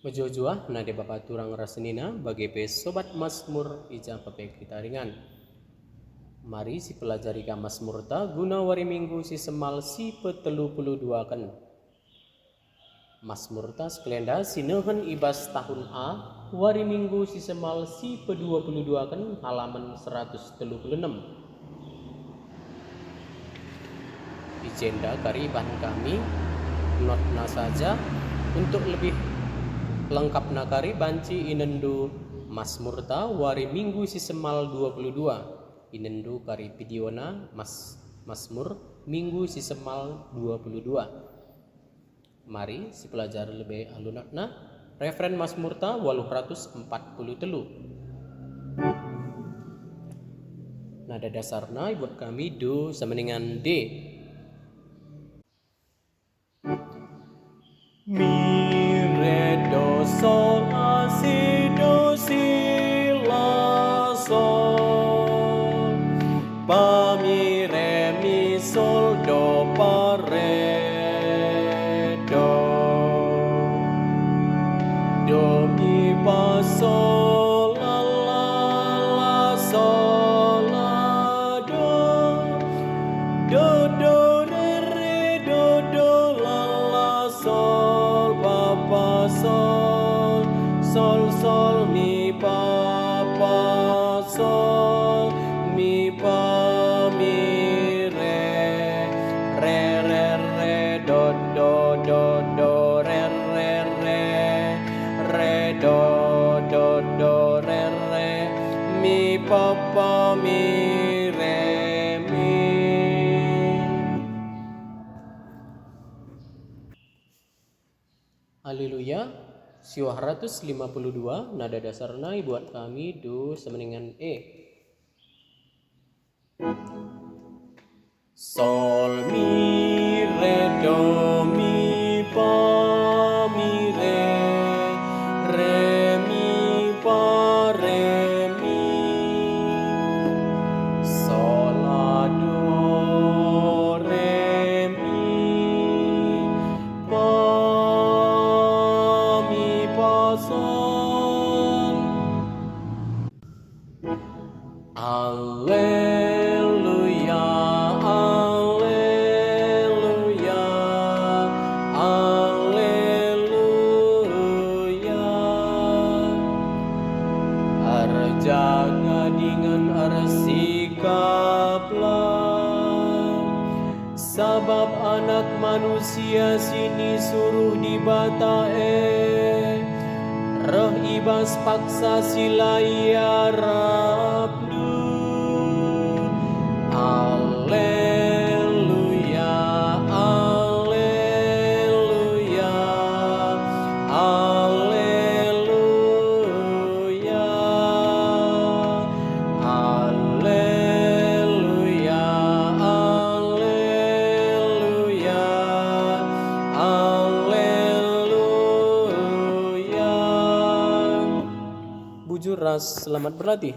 Mejojua nade bapa turang rasenina bagi sobat Mazmur ija pepe kita ringan. Mari si pelajari ka Mazmurta guna wari minggu si semal si petelu puluh dua kan. Mazmurta sekelenda sinehen ibas tahun A wari minggu si semal si pe-22 kan halaman 136. Agenda kari bahan kami notna saja untuk lebih lengkap nakari banci inendu Mazmurta wari minggu si semal 22 inendu kari videona Mazmur minggu si semal 22. Mari si pelajar lebih alunatna referen Mazmurta 840. Nada dasarna buat kami do sama dengan D. Mi re do sol la si do si la sol pa mi re mi sol do pa re do mi pa sol la sol la do re do la sol pa sol mi pa sol mi pa mi re do re do re mi pa mi re mi. Haleluya. Siwah 152 nada dasarna buat kami do sama dengan E. Sol mi re do mi pa mi re mi pa re mi sol la do re mi pa mi pa sol. Alleluia, alleluia, alleluia. Arjaga dengan arsikaplah, sabab anak manusia sini suruh dibatae, roh ibas paksa silaya rabdu. Alleluia, alleluia, alleluia, alleluia, alleluia, alleluia. Bujur ras, selamat berlatih.